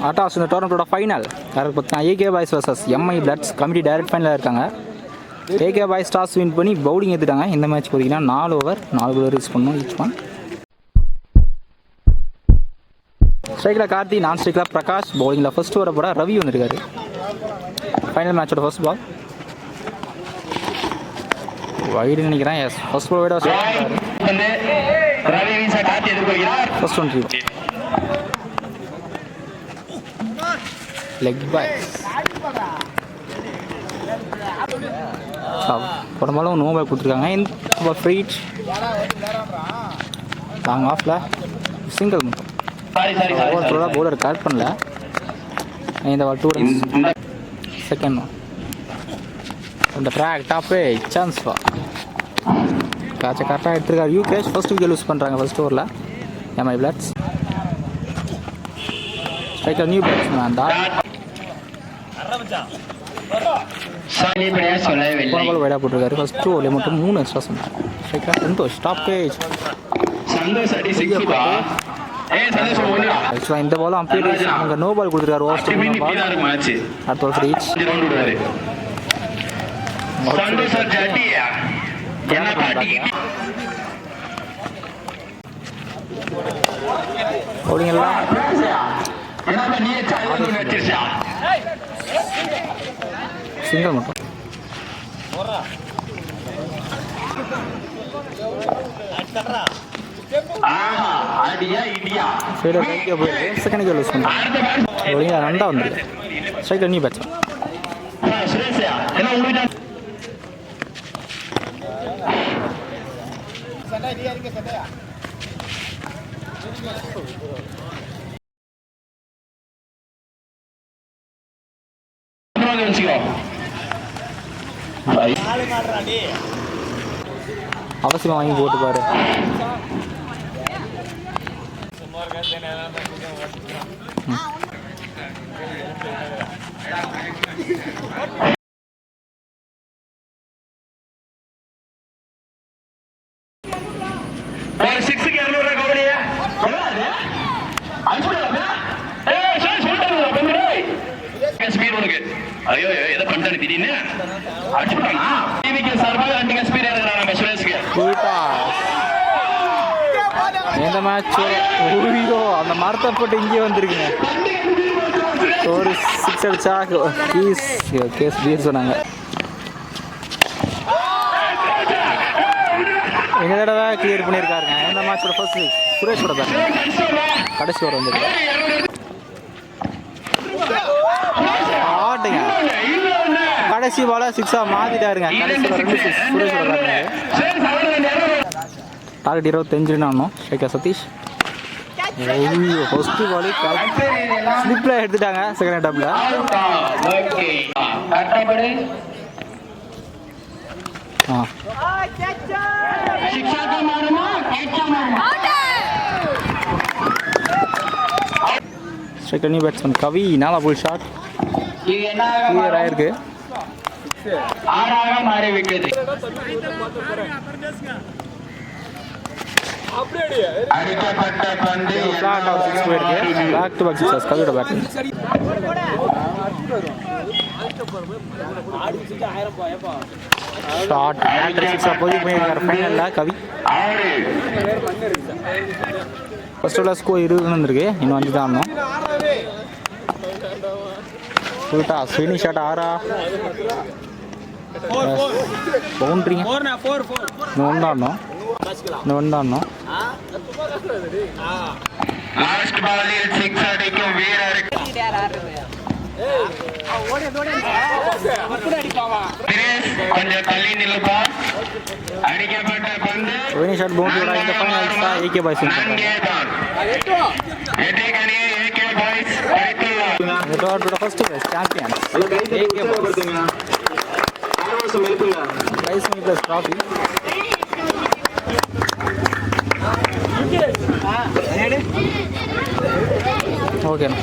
ஆட்டாஸ் இந்த டோர்னமெண்ட்டோட ஃபைனல் யாருக்கு பார்த்தீங்கன்னா AK boys versus Mi பிளட்ஸ் committee direct ஃபைனலில் இருக்காங்க. ஏகே பாய்ஸ் டாஸ் வின் பண்ணி பவுலிங் எடுத்துட்டாங்க. இந்த மேட்ச் பார்த்தீங்கன்னா 4 ஓவர் 4 bowler யூஸ் பண்ணணும் ஈச் ஒன். ஸ்ட்ரைக்கில் கார்த்தி, நான் ஸ்ட்ரைக்கில் பிரகாஷ், பவுலிங்கில் ஃபர்ஸ்ட் ஓவர் போட ரவி வந்திருக்காரு. ஃபைனல் மேட்சோட ஃபர்ஸ்ட் பால் வைடு நினைக்கிறேன். எஸ், ஃபர்ஸ்ட் பால் வைடாக ஃபர்ஸ்ட் ஒன் 3 லெக் பாய் உடம்பாலும் நோ பால் கொடுத்துருக்காங்க. இந்த ஃப்ரீட் லாங் ஆஃபில் சிங்கிள் மட்டும் ஓவர்ஃபுல்லாக பவுலர் கட் பண்ணல. இந்த 2 runs செகண்ட் ஒன் இந்த ட்ராக் டாப்பே சான்ஸ் வா காய்ச்ச கரெக்டாக எடுத்துருக்காரு. யூகேஷ் ஃபர்ஸ்ட் விக்கெட் லூஸ் பண்ணுறாங்க ஃபர்ஸ்ட் ஓவரில். எம்ஐ பிளட்ஸ் ஸ்ட்ரைக்கர் நியூ பேட்ஸ்மேன் தான் வைடா போட்டிருக்காரு. ஃபர்ஸ்ட் ஓவர்ல மட்டும் 3 எக்ஸ்ட்ரா சொன்னார். ஸ்ட்ரைக்கர் சந்தோஷ் ஸ்டாப்பேஜ் ஆக்சுவலாக இந்த பாலும் அம்பையர் அவங்க நோ பால் கொடுத்துருக்காரு. அடுத்த பால் ரீச் பவுலிங் எல்லாம் சிங்கிள் மட்டும் போயிருக்கு. செகண்ட் விக்கெட் லூஸ் பண்ணுறாங்க. பவுலிங் 2 வந்துருக்கு. ஸ்ட்ரைக்கில் நியூ பேட்ஸ்மேன் அவசியமா வாங்கி போட்டு பாரு. ஐயோ எதை பண்ணிட்டானு திடீர்னு அடிச்சுட்டானா டிவிக்கு சார்பாக அண்டிங்க ஸ்பீட் எடுக்கறாங்க நம்ம சுரேஷ்க்கு. இந்த மேட்ச் ஓடியோ அந்த மரத்தை போட்டு இங்கே வந்திருக்குங்க. ஒரு 6 அடிச்சா கேஸ் பீர் சொன்னாங்க. இந்த தடவை கிளியர் பண்ணியிருக்காருங்க. இந்த மேட்சோட ஃபர்ஸ்ட் சுரேஷோட பேட் கடைசி ஓவர் வந்துருக்கு. ஆட்டுங்க கடைசி பால 6 மாத்திட்டாருங்க. கடைசி 2 6 சுரேஷோட பேட். டார்கெட் 25 ஆனோம். ஸ்ட்ரைக்கர் சதீஷ் ஃபர்ஸ்ட் பால் ஸ்லிப்பில் எடுத்துட்டாங்க. செகண்ட் டப்ல ஸ்ட்ரைக்கர் நியூ பேட்ஸ்மேன் கவி நாலா புல் ஷாட் கிளியர் ஆயிருக்கு. கவியோட பேட்டிங் ஷாட் போய் ஃபைனலில் கவி ஃபர்ஸ்ட் ஓவர் ஸ்கோர் 20 வந்துருக்கு. இன்னும் 5 தான் ஆடணும். ஃபுல்டா ஸ்வினி ஷாட் 6 பவுண்ட்ரிங்க. இன்னும் ஆடணும். லாஸ்ட் பாலில் 6 அடிக்கும் வீரருக்கு கொஞ்சம் தள்ளி நில்லுப்பா. அடிக்கப்பட்ட பந்து ஸ்வினி ஷாட் பவுண்டரியோட இந்த ஃபைனல்ஸ் தான் ஏகே பாய்ஸ் இந்த டோர்னமெண்டோட first champions AK boys. Prize money plus trophy. ஓகேண்ணா.